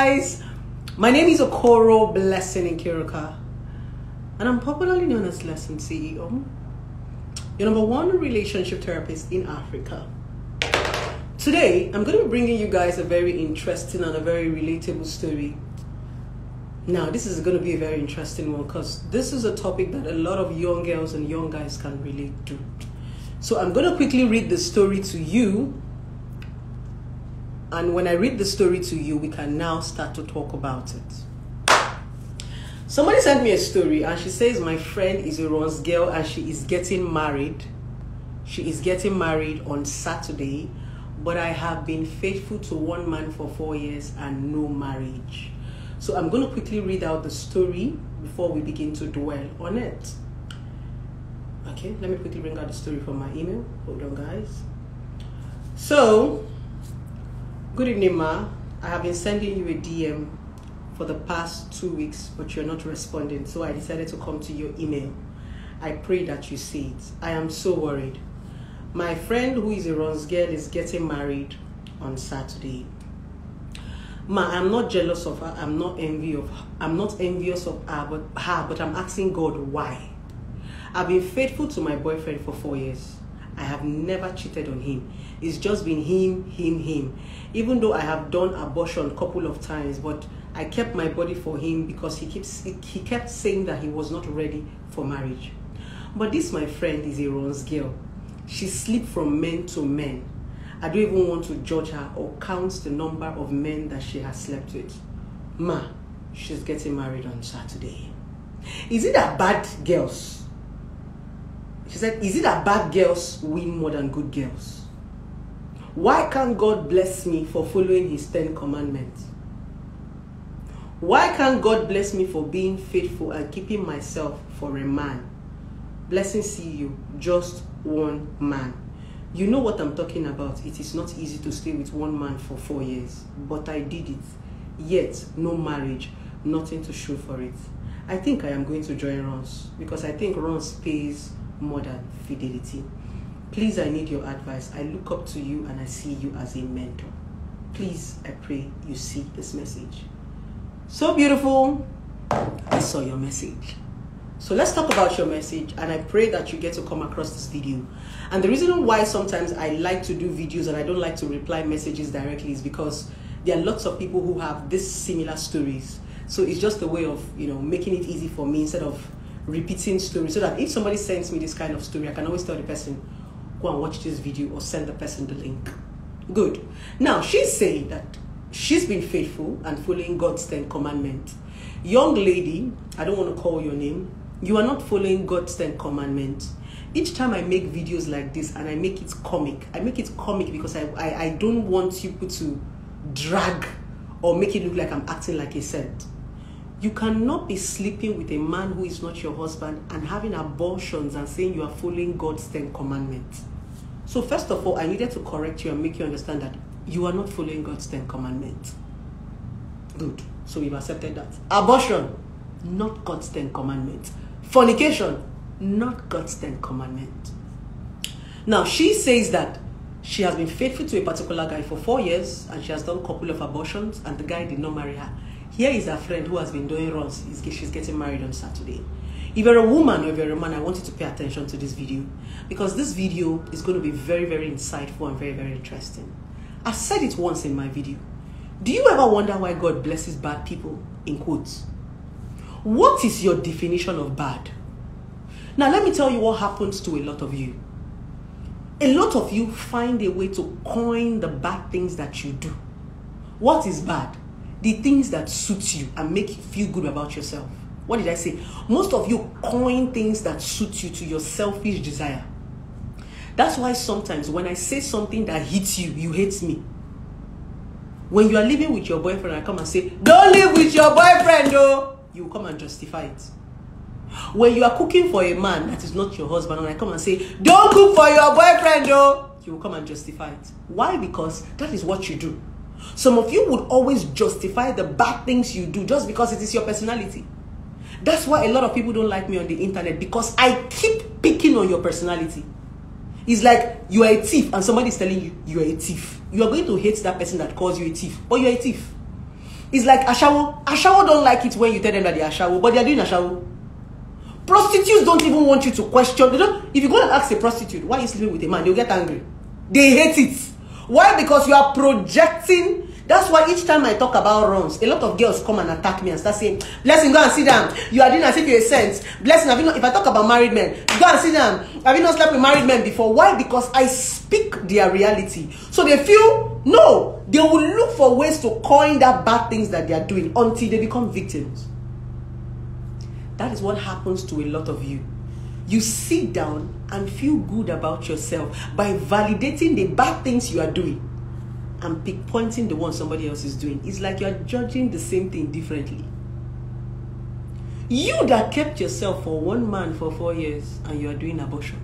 guys, my name is Okoro Blessing in Kiruka, and I'm popularly known as Lesson CEO, your #1 relationship therapist in Africa. Today, I'm going to be bringing you guys a very interesting and a very relatable story. Now, this is going to be a very interesting one because this is a topic that a lot of young girls and young guys can relate to. So I'm going to quickly read the story to you. And when I read the story to you, we can now start to talk about it. Somebody sent me a story and she says my friend is a Ron's girl and she is getting married. She is getting married on Saturday, but I have been faithful to one man for 4 years and no marriage. So I'm going to quickly read out the story before we begin to dwell on it. Okay, let me quickly bring out the story from my email. Hold on, guys. So, good evening, Ma. I have been sending you a DM for the past 2 weeks, but you're not responding. So I decided to come to your email. I pray that you see it. I am so worried. My friend who is a Ron's girl is getting married on Saturday. Ma, I'm not jealous of her. I'm not envious of her, but I'm asking God why. I've been faithful to my boyfriend for 4 years. I have never cheated on him. It's just been him. Even though I have done abortion a couple of times, but I kept my body for him because he kept saying that he was not ready for marriage. But this, my friend, is a Ron's girl. She sleeps from men to men. I don't even want to judge her or count the number of men that she has slept with. Ma, she's getting married on Saturday. Is it that bad girls? She said, is it that bad girls win more than good girls? Why can't God bless me for following his 10 commandments? Why can't God bless me for being faithful and keeping myself for a man? Blessing, see you, just one man. You know what I'm talking about. It is not easy to stay with one man for 4 years, but I did it. Yet, no marriage, nothing to show for it. I think I am going to join Ron's because I think Ron's pays more than fidelity. Please, I need your advice. I look up to you and I see you as a mentor. Please, I pray you see this message. So beautiful. I saw your message. So let's talk about your message, and I pray that you get to come across this video. And the reason why sometimes I like to do videos and I don't like to reply messages directly is because there are lots of people who have this similar stories. So it's just a way of, making it easy for me instead of repeating stories, so that if somebody sends me this kind of story, I can always tell the person, go and watch this video or send the person the link. Good. Now, she's saying that she's been faithful and following God's 10 commandments. Young lady, I don't want to call your name. You are not following God's 10 commandments. Each time I make videos like this and I make it comic because I don't want you to drag or make it look like I'm acting like a saint. You cannot be sleeping with a man who is not your husband and having abortions and saying you are following God's 10 commandments. So first of all, I needed to correct you and make you understand that you are not following God's 10 commandments. Good. So we've accepted that. Abortion, not God's 10 commandments. Fornication, not God's 10 commandments. Now, she says that she has been faithful to a particular guy for 4 years and she has done a couple of abortions and the guy did not marry her. Here is her friend who has been doing runs. She's getting married on Saturday. If you're a woman or if you're a man, I want you to pay attention to this video because this video is going to be very, very insightful and very, very interesting. I've said it once in my video. Do you ever wonder why God blesses bad people, in quotes? What is your definition of bad? Now, let me tell you what happens to a lot of you. A lot of you find a way to coin the bad things that you do. What is bad? The things that suit you and make you feel good about yourself. What did I say? Most of you coin things that suit you to your selfish desire. That's why sometimes when I say something that hits you, you hate me. When you are living with your boyfriend, I come and say, don't live with your boyfriend, though. You come and justify it. When you are cooking for a man that is not your husband, and I come and say, don't cook for your boyfriend, though. You will come and justify it. Why? Because that is what you do. Some of you would always justify the bad things you do just because it is your personality. That's why a lot of people don't like me on the internet, because I keep picking on your personality. It's like you are a thief and somebody is telling you you are a thief. You are going to hate that person that calls you a thief, but you are a thief. It's like ashawo. Ashawo don't like it when you tell them that they are ashawo, but they are doing ashawo. Prostitutes don't even want you to question. They don't, if you go and ask a prostitute, why are you sleeping with a man, they'll get angry. They hate it. Why? Because you are projecting. That's why each time I talk about runs, a lot of girls come and attack me and start saying, Blessing, go and sit down. You are doing as if you're a saint. Blessing, have you not, if I talk about married men, go and sit down. Have you not slept with married men before? Why? Because I speak their reality. So they feel, no, they will look for ways to coin that bad things that they are doing until they become victims. That is what happens to a lot of you. You sit down and feel good about yourself by validating the bad things you are doing and pinpointing the one somebody else is doing. It's like you're judging the same thing differently. You that kept yourself for one man for 4 years and you are doing abortion,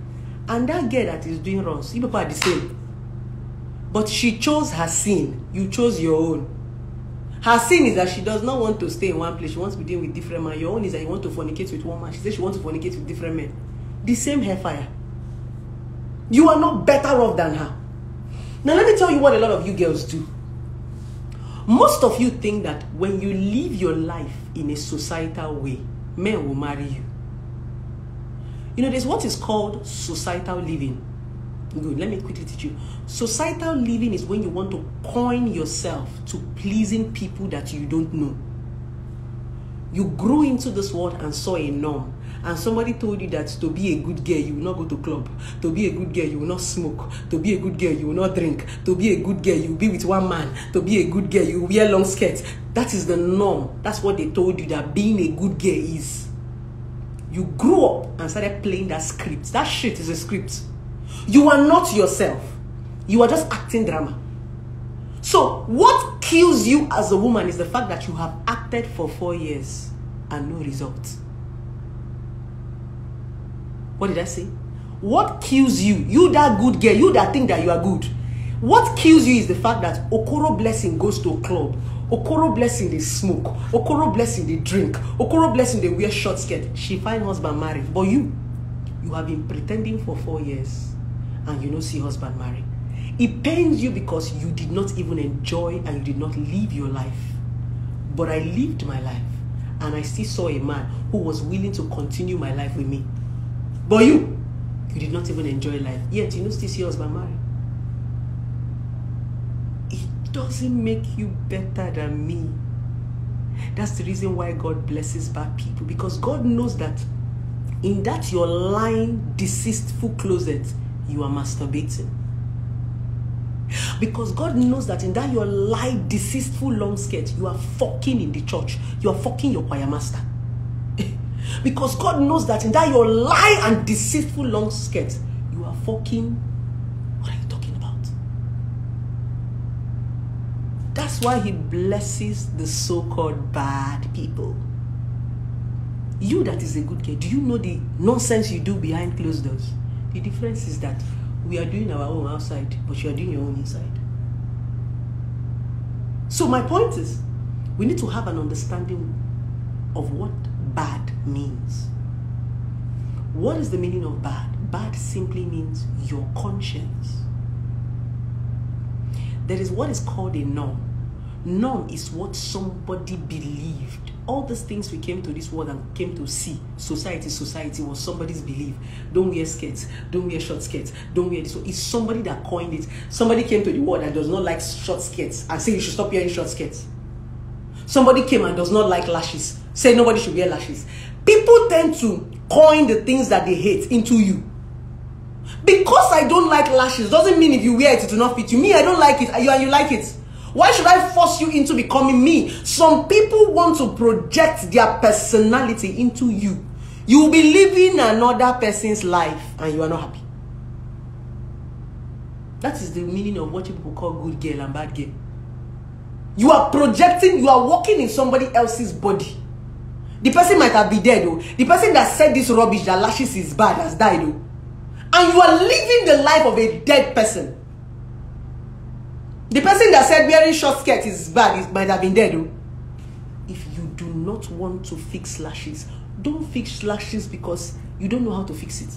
and that girl that is doing runs, you people are the same. But she chose her sin, you chose your own. Her sin is that she does not want to stay in one place. She wants to be dealing with different men. Your own is that you want to fornicate with one man. She says she wants to fornicate with different men. The same hellfire. You are not better off than her. Now let me tell you what a lot of you girls do. Most of you think that when you live your life in a societal way, men will marry you. You know, there's what is called societal living. Good, let me quickly teach you. Societal living is when you want to coin yourself to pleasing people that you don't know. You grew into this world and saw a norm. And somebody told you that to be a good girl, you will not go to club. To be a good girl, you will not smoke. To be a good girl, you will not drink. To be a good girl, you will be with one man. To be a good girl, you will wear long skirts. That is the norm. That's what they told you that being a good girl is. You grew up and started playing that script. That shit is a script. You are not yourself. You are just acting drama. So what kills you as a woman is the fact that you have acted for 4 years and no results. What did I say? What kills you? You that good girl, you that think that you are good. What kills you is the fact that Okoro Blessing goes to a club. Okoro Blessing they smoke. Okoro Blessing they drink. Okoro Blessing they wear short skirt. She find husband married. But you have been pretending for 4 years and you don't see husband married. It pains you because you did not even enjoy and you did not live your life. But I lived my life and I still saw a man who was willing to continue my life with me. But you did not even enjoy life. Yet you don't still see husband married. It doesn't make you better than me. That's the reason why God blesses bad people. Because God knows that in that your lying, deceitful closet, you are masturbating. Because God knows that in that your lie, deceitful long skirt, you are fucking in the church. You are fucking your choir master. Because God knows that in that your lie and deceitful long skirt, you are fucking. What are you talking about? That's why He blesses the so-called bad people. You that is a good girl, do you know the nonsense you do behind closed doors? The difference is that we are doing our own outside, but you are doing your own inside. So my point is, we need to have an understanding of what bad means. What is the meaning of bad? Bad simply means your conscience. There is what is called a norm. Norm is what somebody believed. All these things we came to this world and came to see, society was somebody's belief. Don't wear skirts, don't wear short skirts, don't wear this. It's somebody that coined it. Somebody came to the world and does not like short skirts and say you should stop wearing short skirts. Somebody came and does not like lashes, say nobody should wear lashes. People tend to coin the things that they hate into you. Because I don't like lashes doesn't mean if you wear it, it will not fit you. Me, I don't like it, and you like it. Why should I force you into becoming me? Some people want to project their personality into you. You will be living another person's life and you are not happy. That is the meaning of what people call good girl and bad girl. You are projecting, you are walking in somebody else's body. The person might have been dead though. The person that said this rubbish that lashes is bad has died though. And you are living the life of a dead person. The person that said wearing short skirt is bad might have been dead though. If you do not want to fix lashes, don't fix lashes because you don't know how to fix it.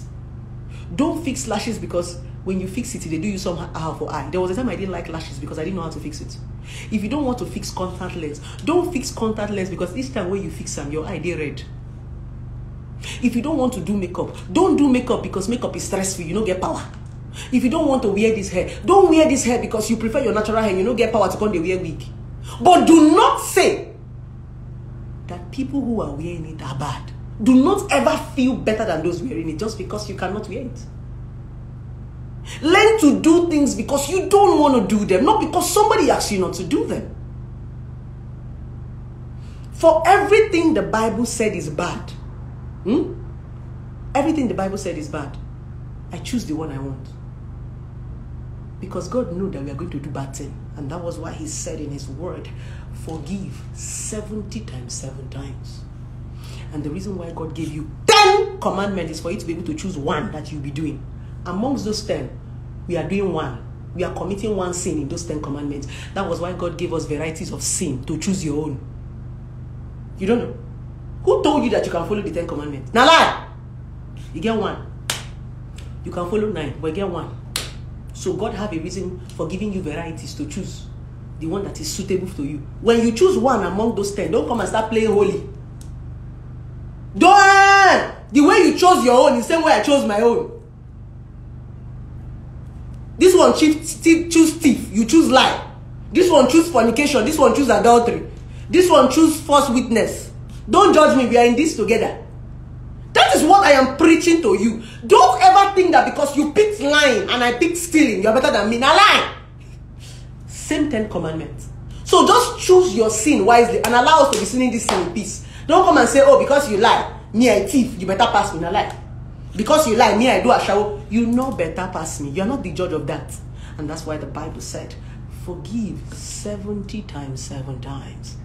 Don't fix lashes because when you fix it, they do you somehow for eye. There was a time I didn't like lashes because I didn't know how to fix it. If you don't want to fix contact lens, don't fix contact lens, because each time when you fix them, your eye dey red. If you don't want to do makeup, don't do makeup because makeup is stressful, you don't get power. If you don't want to wear this hair, don't wear this hair because you prefer your natural hair, you don't get power to come to wear wig. But do not say that people who are wearing it are bad. Do not ever feel better than those wearing it just because you cannot wear it. Learn to do things because you don't want to do them, not because somebody asks you not to do them. For everything the Bible said is bad, everything the Bible said is bad, I choose the one I want. Because God knew that we are going to do bad thing. And that was why he said in his word, forgive 70 times 7 times. And the reason why God gave you 10 commandments is for you to be able to choose one that you'll be doing. Amongst those 10, we are doing one. We are committing one sin in those 10 commandments. That was why God gave us varieties of sin to choose your own. You don't know? Who told you that you can follow the 10 commandments? Now lie! You get one. You can follow 9, but you get one. So God have a reason for giving you varieties to choose the one that is suitable for you. When you choose one among those 10, don't come and start playing holy. Don't! The way you chose your own is the same way I chose my own. This one choose thief, you choose lie. This one choose fornication, this one choose adultery. This one choose false witness. Don't judge me, we are in this together. That is what I am preaching to you. Don't ever think that because you picked lying and I picked stealing, you're better than me. Now lie. Same 10 commandments. So just choose your sin wisely and allow us to be sinning this sin in peace. Don't come and say, oh, because you lie, me I thief, you better pass me. Now lie. Because you lie, me I do a shower, you know better pass me. You're not the judge of that. And that's why the Bible said, forgive 70 times 7 times.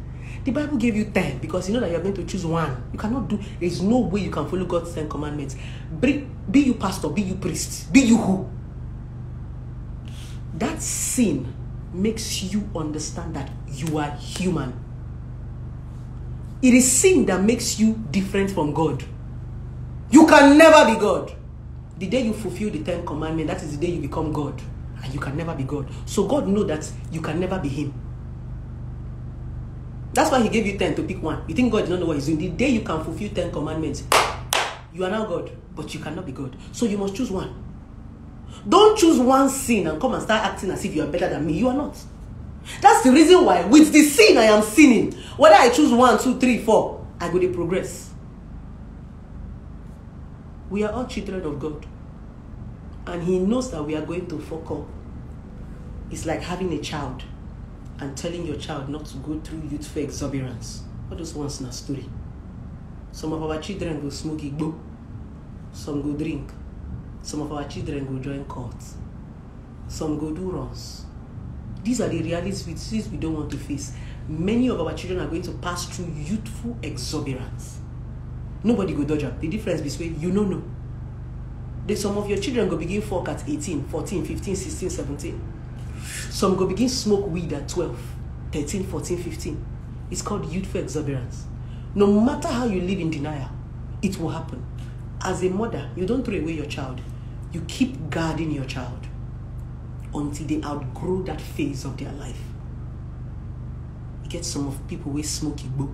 The Bible gave you 10 because you know that you're going to choose one. You cannot do, there's no way you can follow God's 10 commandments. Be you pastor, be you priest, be you who. That sin makes you understand that you are human. It is sin that makes you different from God. You can never be God. The day you fulfill the 10 commandments, that is the day you become God. And you can never be God. So God knows that you can never be him. That's why he gave you 10 to pick one. You think God does not know what he's doing. The day you can fulfill 10 commandments, you are now God. But you cannot be God. So you must choose one. Don't choose one sin and come and start acting as if you are better than me. You are not. That's the reason why with the sin I am sinning, whether I choose 1, 2, 3, 4, I go to progress. We are all children of God. And he knows that we are going to fuck up. It's like having a child and telling your child not to go through youthful exuberance. All those ones in a story. Some of our children go smoke igbo. Some go drink. Some of our children go join courts. Some go do runs. These are the realities we don't want to face. Many of our children are going to pass through youthful exuberance. Nobody go dodge up. The difference between you know. Some of your children go begin fuck at 18, 14, 15, 16, 17. Some go begin smoke weed at 12, 13, 14, 15. It's called youthful exuberance. No matter how you live in denial, it will happen. As a mother, you don't throw away your child. You keep guarding your child until they outgrow that phase of their life. You get some of people who smoke igbo,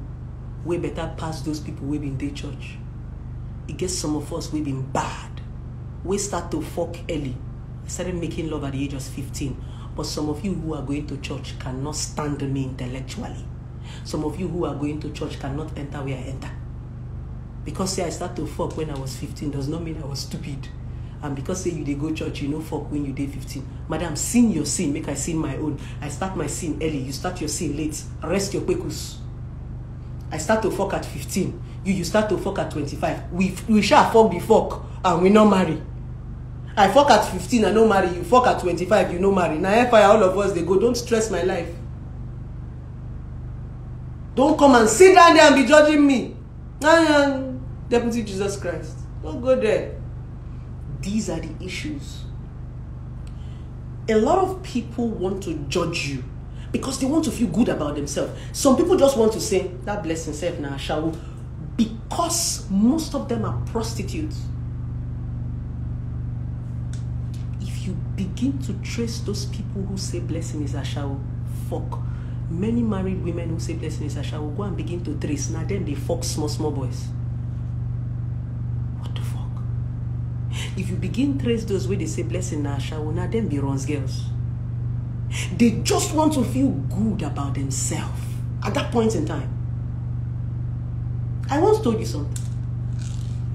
way better past those people who been in church. You get some of us who been bad. We start to fuck early. I started making love at the age of 15. But some of you who are going to church cannot stand me intellectually. Some of you who are going to church cannot enter where I enter. Because say I start to fuck when I was 15 does not mean I was stupid. And because say you dey go church, you know fuck when you dey 15. Madam, sin your sin, make I sin my own. I start my sin early, you start your sin late. Rest your kwekus. I start to fuck at 15. You start to fuck at 25. We shall fuck the fuck and we not marry. I fuck at 15, I no marry. You fuck at 25, you no marry. Now fire all of us, they go, don't stress my life. Don't come and sit down there and be judging me. Deputy Jesus Christ. Don't go there. These are the issues. A lot of people want to judge you because they want to feel good about themselves. Some people just want to say, that blessing self now, shall because most of them are prostitutes. If you begin to trace those people who say blessing is a shower, fuck. Many married women who say blessing is a shower will go and begin to trace. Now then they fuck small boys. What the fuck? If you begin trace those where they say blessing na shower, now then be runs girls. They just want to feel good about themselves at that point in time. I once told you something.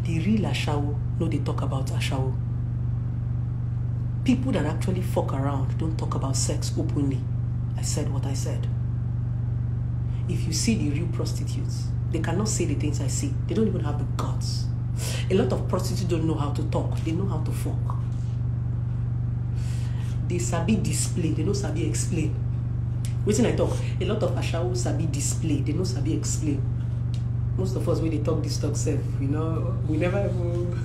The real Ashawo, no, they talk about Ashawo. People that actually fuck around don't talk about sex openly. I said what I said. If you see the real prostitutes, they cannot say the things I see. They don't even have the guts. A lot of prostitutes don't know how to talk. They know how to fuck. They sabi display. They don't sabi explain. Waiting I talk. A lot of Ashawo sabi display. They don't sabi explain. Most of us, when they talk this talk self, we never even...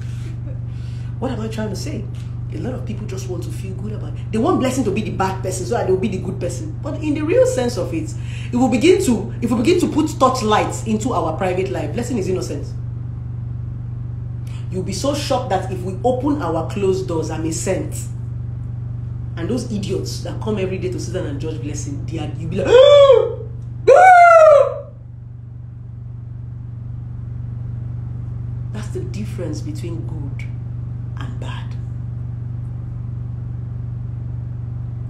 What am I trying to say? A lot of people just want to feel good about it. They want blessing to be the bad person so that they will be the good person. But in the real sense of it, if we begin to put touchlights into our private life, blessing is innocent. You'll be so shocked that if we open our closed doors, I'm a saint. And those idiots that come every day to sit down and judge blessing, you'll be like, ah! That's the difference between good and bad.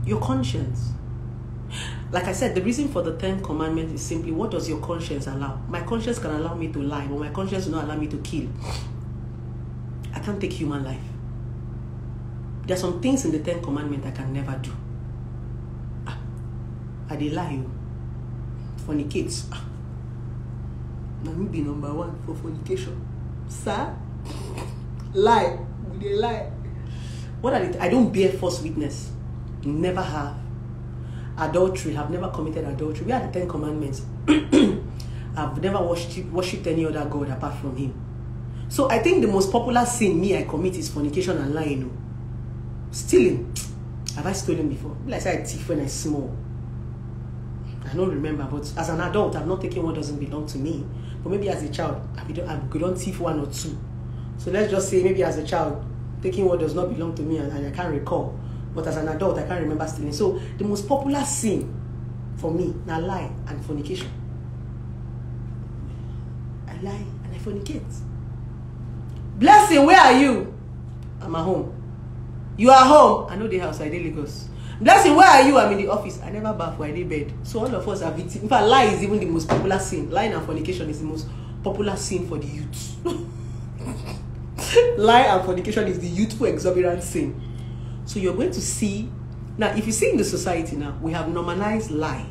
Your conscience. Like I said, the reason for the 10th commandment is simply, what does your conscience allow? My conscience can allow me to lie, but my conscience will not allow me to kill. I can't take human life. There are some things in the 10th commandment I can never do. I dey lie. Fornicate. Now me be number one for fornication. Sir? Lie. We dey lie. What are I don't bear false witness. Never have. Adultery. I've never committed adultery. We are the 10 commandments. I've never worshipped any other God apart from him. So I think the most popular sin I commit is fornication and lying. Stealing. Have I stolen before? Like I said, I thief when I small. I don't remember, but as an adult, I've not taken what doesn't belong to me. But maybe as a child, I don't thief one or two. So let's just say maybe as a child, taking what does not belong to me and I can't recall. But as an adult, I can't remember stealing. So the most popular sin for me, now lie and fornication. I lie and I fornicate. Blessing, where are you? I'm at home. You are home. I know the house. I did Lagos. Blessing, where are you? I'm in the office. I never bath. I did bed. So all of us are victims. In fact, lie is even the most popular sin. Lying and fornication is the most popular sin for the youth. Lie and fornication is the youthful exuberance sin. So you're going to see now. If you see in the society now, we have normalized lie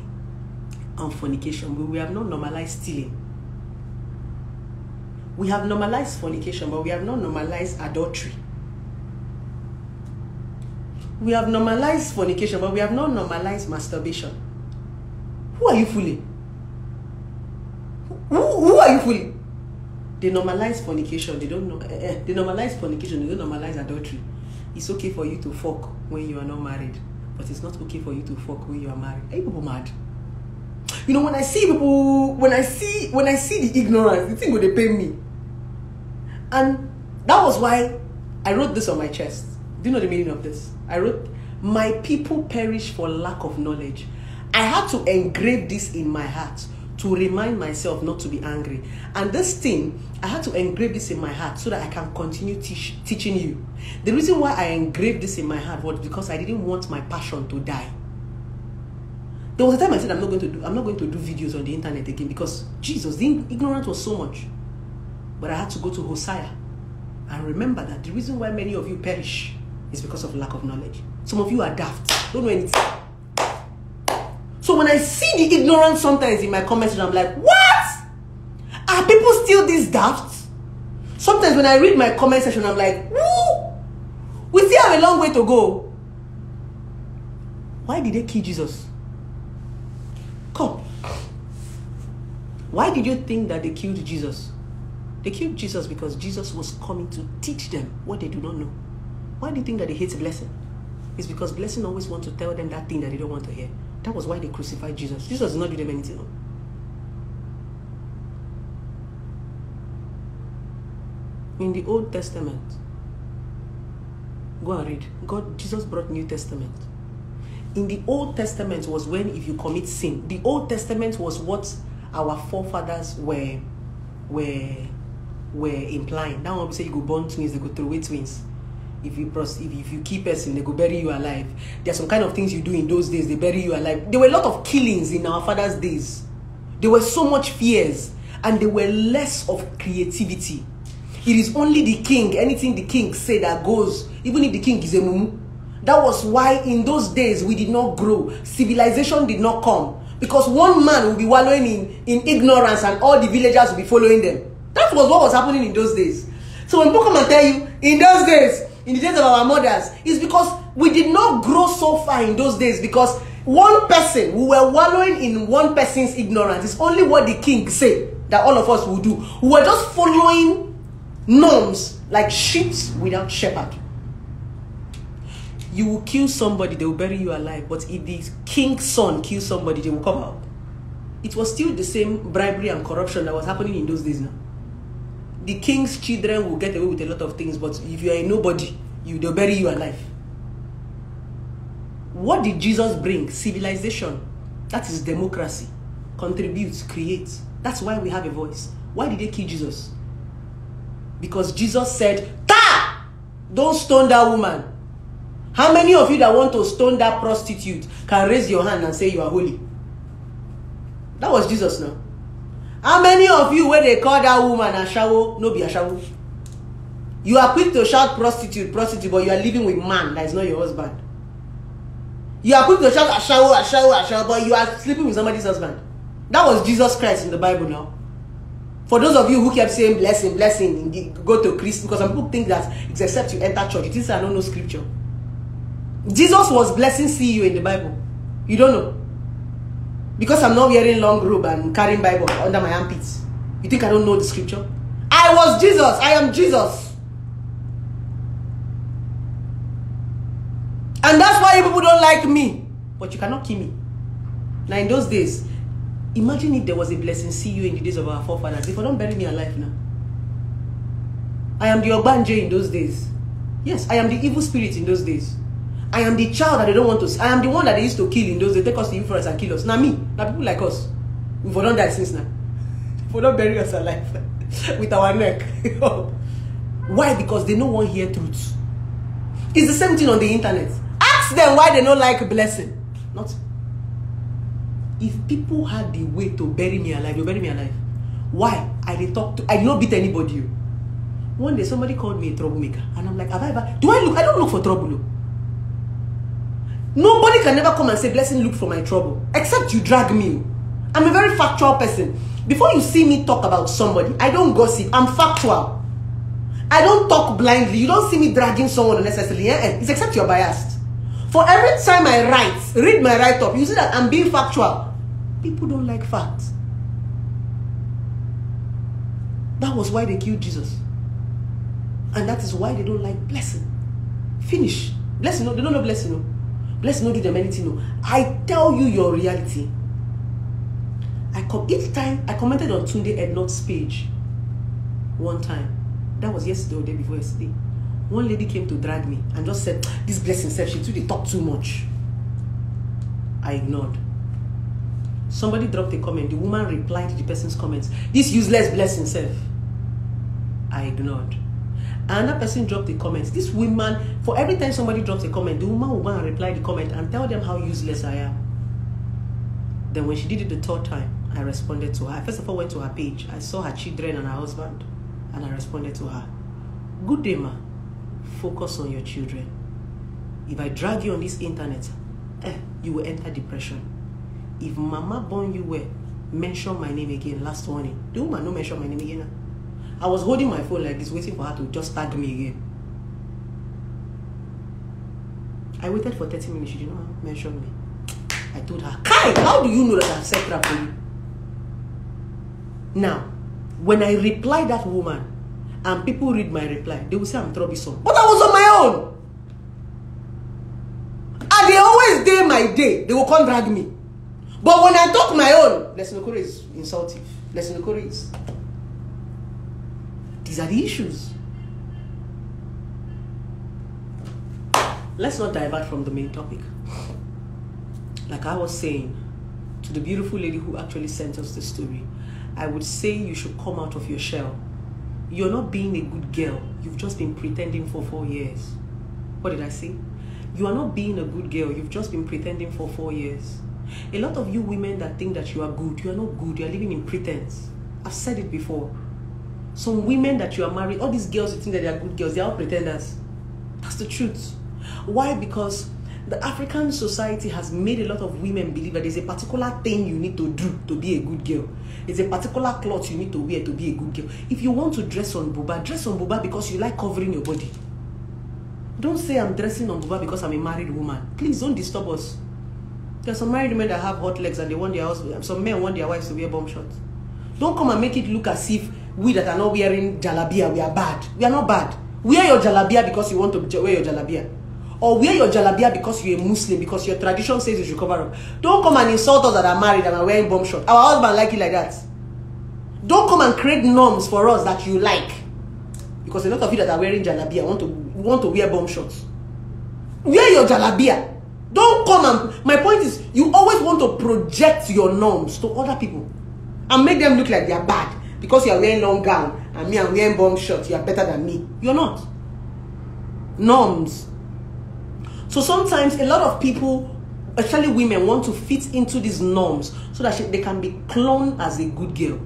and fornication, but we have not normalized stealing. We have normalized fornication, but we have not normalized adultery. We have normalized fornication, but we have not normalized masturbation. Who are you fooling? Who are you fooling? They normalize fornication. They don't know. They normalize fornication. They don't normalize adultery. It's okay for you to fuck when you are not married, but it's not okay for you to fuck when you are married. Are you people mad? You know, when I see people, when I see the ignorance, the thing will they pain me. And that was why I wrote this on my chest. Do you know the meaning of this? I wrote, my people perish for lack of knowledge. I had to engrave this in my heart to remind myself not to be angry. And this thing, I had to engrave this in my heart so that I can continue teaching you. The reason why I engraved this in my heart was because I didn't want my passion to die. There was a time I said I'm not going to do videos on the internet again because Jesus, the ignorance was so much. But I had to go to Hosea and remember that the reason why many of you perish is because of lack of knowledge. Some of you are daft, don't know anything. So when I see the ignorance sometimes in my comments, I'm like, what? Are people still this daft? Sometimes when I read my comment section, I'm like, woo! We still have a long way to go. Why did they kill Jesus? Come. Why did you think that they killed Jesus? They killed Jesus because Jesus was coming to teach them what they do not know. Why do you think that they hate blessing? It's because blessing always wants to tell them that thing that they don't want to hear. That was why they crucified Jesus. Jesus did not do them anything. In the Old Testament, go and read. Jesus brought New Testament. In the Old Testament was when if you commit sin. The Old Testament was what our forefathers were implying. That one we say you go born twins, they go throw away twins. If you keep person, they go bury you alive. There are some kind of things you do in those days, they bury you alive. There were a lot of killings in our fathers' days. There were so much fears, and there were less of creativity. It is only the king, anything the king say that goes, even if the king is a mumu. That was why in those days we did not grow. Civilization did not come. Because one man will be wallowing in ignorance and all the villagers will be following them. That was what was happening in those days. So when people come and tell you, in those days, in the days of our mothers, it's because we did not grow so far in those days, because one person, we were wallowing in one person's ignorance. It's only what the king said that all of us will do. We were just following norms like sheep without shepherd. You will kill somebody, they will bury you alive. But if the king's son kills somebody, they will come out. It was still the same bribery and corruption that was happening in those days now. The king's children will get away with a lot of things, but if you are a nobody, they'll bury you alive. What did Jesus bring? Civilization. That is democracy. Contribute, create. That's why we have a voice. Why did they kill Jesus? Because Jesus said, "Ta! Don't stone that woman." How many of you that want to stone that prostitute can raise your hand and say you are holy? That was Jesus now. How many of you, when they call that woman a shawo, no be a shawo? You are quick to shout prostitute, prostitute, but you are living with man that is not your husband. You are quick to shout a shawo, but you are sleeping with somebody's husband. That was Jesus Christ in the Bible now. For those of you who kept saying blessing, blessing, go to Christ, because some people think that it's except you enter church. It is I don't know scripture. Jesus was blessing CEO in the Bible. You don't know. Because I'm not wearing long robe and carrying Bible under my armpits. You think I don't know the scripture? I was Jesus. I am Jesus. And that's why people don't like me. But you cannot kill me. Now in those days, imagine if there was a blessing CEO in the days of our forefathers. If I don't bury me alive now. I am the Ogbanje in those days. Yes, I am the evil spirit in those days. I am the child that they don't want to. I am the one that they used to kill in those. They take us to Youthful and kill us. Now me, now people like us, we don't die since now. We don't bury us alive with our neck. Why? Because they don't want to hear truth. It's the same thing on the internet. Ask them why they don't like blessing. Not. If people had the way to bury me alive, they bury me alive. Why? I did not beat anybody. One day somebody called me a troublemaker, and I'm like, have I ever? Do I look? I don't look for trouble. Nobody can never come and say, blessing, look for my trouble. Except you drag me. I'm a very factual person. Before you see me talk about somebody, I don't gossip. I'm factual. I don't talk blindly. You don't see me dragging someone unnecessarily. It's except you're biased. For every time I read my write-up, you see that I'm being factual. People don't like facts. That was why they killed Jesus. And that is why they don't like blessing. Finish. Blessing, no, they don't know blessing, no. Blessing not do them anything, no. I tell you your reality. Each time I commented on Tunde Ednot's page one time. That was yesterday or the day before yesterday. One lady came to drag me and just said, this blessing self, they talk too much. I ignored. Somebody dropped a comment. The woman replied to the person's comments, this useless blessing self. I ignored. Another person dropped a comment. This woman, for every time somebody drops a comment, the woman will go and reply the comment and tell them how useless I am. Then when she did it the third time, I responded to her. I first of all went to her page. I saw her children and her husband, and I responded to her. Good day, ma. Focus on your children. If I drag you on this internet, you will enter depression. If mama born you well, mention my name again. Last warning. The woman no mention my name again. I was holding my phone like this, waiting for her to just tag me again. I waited for 30 minutes. She did not mention me. I told her, Kai, how do you know that I've set trap for you? Now, when I reply that woman, and people read my reply, they will say I'm troublesome. But I was on my own. And they always day my day. They will come drag me. But when I talk my own, Blessing Okoro is insultive. Blessing Okoro is... These are the issues. Let's not divert from the main topic. like I was saying to the beautiful lady who actually sent us the story, I would say you should come out of your shell. You're not being a good girl. You've just been pretending for 4 years. What did I say? You are not being a good girl. You've just been pretending for 4 years. A lot of you women that think that you are good, you are not good. You are living in pretense. I've said it before. Some women that you are married, all these girls who think that they are good girls, they are all pretenders. That's the truth. Why? Because the African society has made a lot of women believe that there's a particular thing you need to do to be a good girl. There's a particular cloth you need to wear to be a good girl. If you want to dress on buba because you like covering your body. Don't say I'm dressing on buba because I'm a married woman. Please don't disturb us. There are some married women that have hot legs and they want their husband. Some men want their wives to wear bomb shorts. Don't come and make it look as if we that are not wearing jalabia, we are bad. We are not bad. Wear your jalabia because you want to wear your jalabia. Or wear your jalabia because you're a Muslim, because your tradition says you should cover up. Don't come and insult us that are married and are wearing bomb shorts. Our husband like it like that. Don't come and create norms for us that you like. Because a lot of you that are wearing jalabia want to wear bomb shorts. Wear your jalabia. Don't come and... My point is, you always want to project your norms to other people and make them look like they are bad. Because you are wearing long gown and me I'm wearing bomb shorts, you are better than me. You're not. Norms. So sometimes a lot of people, especially women, want to fit into these norms so that they can be cloned as a good girl.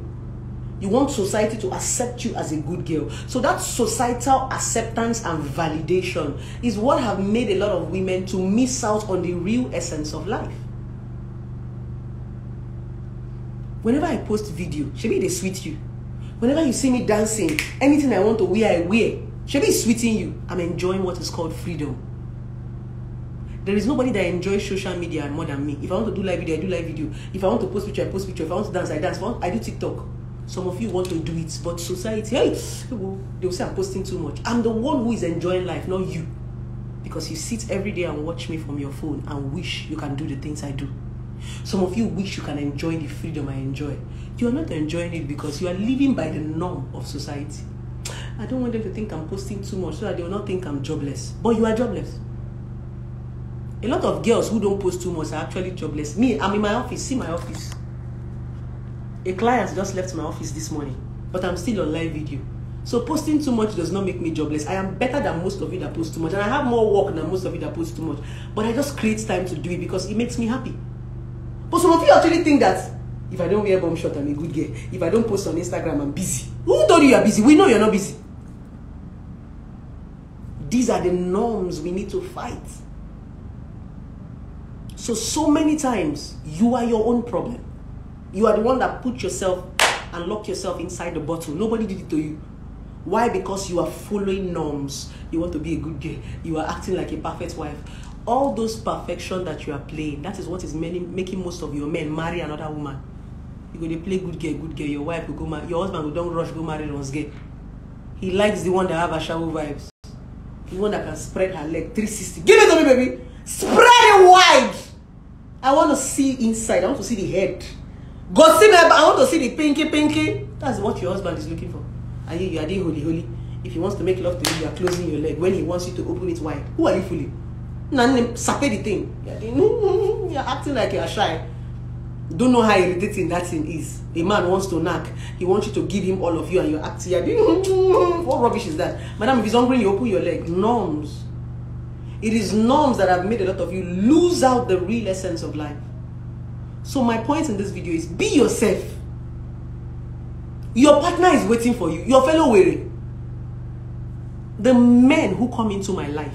You want society to accept you as a good girl. So that societal acceptance and validation is what have made a lot of women to miss out on the real essence of life. Whenever I post video, Shebi they sweet you. Whenever you see me dancing, anything I want to wear, I wear. Shebi is sweeting you. I'm enjoying what is called freedom. There is nobody that enjoys social media more than me. If I want to do live video, I do live video. If I want to post picture, I post picture. If I want to dance, I dance. I do TikTok. Some of you want to do it, but society, hey, they will say I'm posting too much. I'm the one who is enjoying life, not you. Because you sit every day and watch me from your phone and wish you can do the things I do. Some of you wish you can enjoy the freedom I enjoy. You are not enjoying it because you are living by the norm of society. I don't want them to think I'm posting too much so that they will not think I'm jobless. But you are jobless. A lot of girls who don't post too much are actually jobless. Me, I'm in my office. See my office. A client just left my office this morning, but I'm still on live video. So posting too much does not make me jobless. I am better than most of you that post too much, and I have more work than most of you that post too much. But I just create time to do it because it makes me happy. But some of you actually think that if I don't wear bomb shot, I'm a good girl. If I don't post on Instagram, I'm busy. Who told you you're busy? We know you're not busy. These are the norms we need to fight. So many times, you are your own problem. You are the one that put yourself and lock yourself inside the bottle. Nobody did it to you. Why? Because you are following norms. You want to be a good girl. You are acting like a perfect wife. All those perfection that you are playing, that is what is making most of your men marry another woman. You go to play good girl. Your wife will go marry. Your husband will don't rush go marry once gay. He likes the one that have a shower vibes. The one that can spread her leg 360. Give it to me, baby. Spread it wide. I want to see inside. I want to see the head. Go see me. I want to see the pinky. That's what your husband is looking for. And you are doing holy. If he wants to make love to you, you are closing your leg. When he wants you to open it wide, who are you fooling? Sape the thing. You're acting like you're shy. Don't know how irritating that thing is. A man wants to knock. He wants you to give him all of you and you're acting. What rubbish is that? Madam, if he's hungry, you open your leg. Norms. It is norms that have made a lot of you lose out the real essence of life. So my point in this video is be yourself. Your partner is waiting for you. Your fellow weary. The men who come into my life,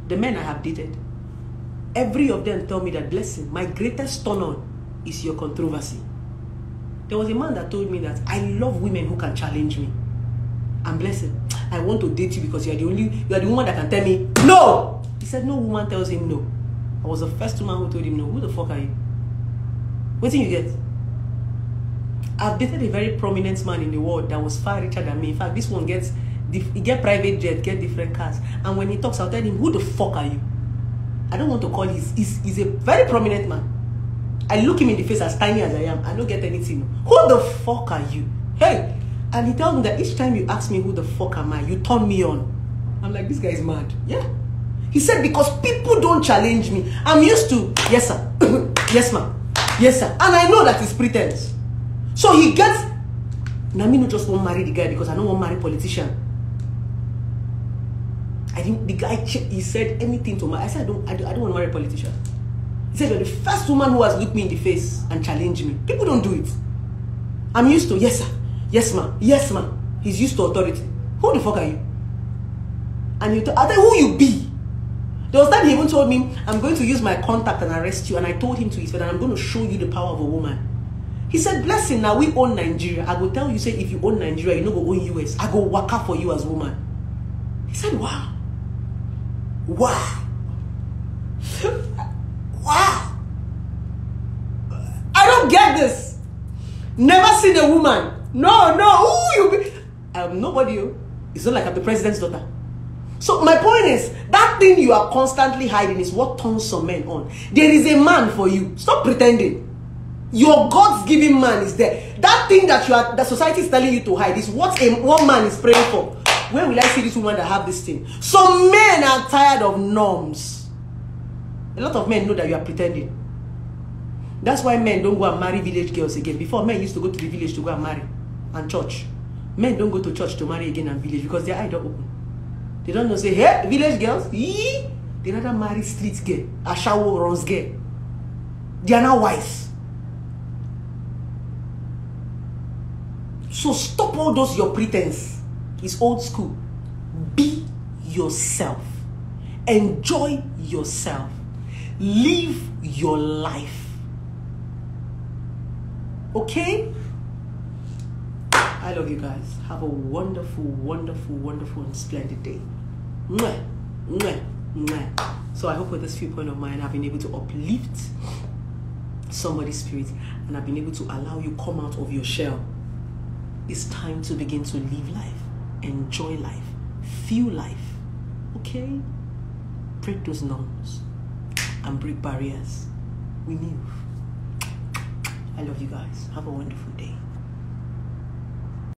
the men I have dated, every of them tell me that, blessing, my greatest turn on is your controversy. There was a man that told me that I love women who can challenge me. And blessing, I want to date you because you are the woman that can tell me no. He said no woman tells him no. I was the first woman who told him no. Who the fuck are you? What did you get? I've dated a very prominent man in the world that was far richer than me. In fact, this one he get private jet, get different cars. And when he talks, I'll tell him, who the fuck are you? I don't want to call he's a very prominent man. I look him in the face as tiny as I am. I don't get anything. Who the fuck are you? Hey! And he tells me that each time you ask me who the fuck am I, you turn me on. I'm like, this guy is mad. Yeah. He said, because people don't challenge me. I'm used to, yes sir. Yes, ma'am. Yes, sir. And I know that it's pretense. So he gets. Now me not just won't marry the guy because I don't want to marry politician. I think the guy, he said anything to me. I said I don't want to marry a politician. He said, you're the first woman who has looked me in the face and challenged me. People don't do it. I'm used to, yes, sir. Yes, ma'am. Yes, ma'am. He's used to authority. Who the fuck are you? And you I tell who you be. There was time he even told me, I'm going to use my contact and arrest you. And I told him to his face, and I'm going to show you the power of a woman. He said, blessing, now we own Nigeria. I will tell you, say, if you own Nigeria, you know go own US. I go waka for you as woman. He said, wow. Wow. Wow. I don't get this. Never seen a woman. No. Who you be? Nobody. It's not like I'm the president's daughter. So my point is, that thing you are constantly hiding is what turns some men on. There is a man for you. Stop pretending. Your God's given man is there. That thing that society is telling you to hide is what one man is praying for. Where will I see this woman that have this thing? Some men are tired of norms. A lot of men know that you are pretending. That's why men don't go and marry village girls again. Before, men used to go to the village to go and marry. And church. Men don't go to church to marry again and village because their eyes don't open. They don't know, say, hey, village girls, they rather marry street girl, a shower runs girl. They are now wise. So stop all those your pretense. It's old school. Be yourself. Enjoy yourself. Live your life. Okay? I love you guys. Have a wonderful, wonderful, wonderful and splendid day. Mwah, mwah, mwah. So I hope with this viewpoint of mine, I've been able to uplift somebody's spirit and I've been able to allow you come out of your shell. It's time to begin to live life, enjoy life, feel life. Okay? Break those norms and break barriers. We move. I love you guys. Have a wonderful day.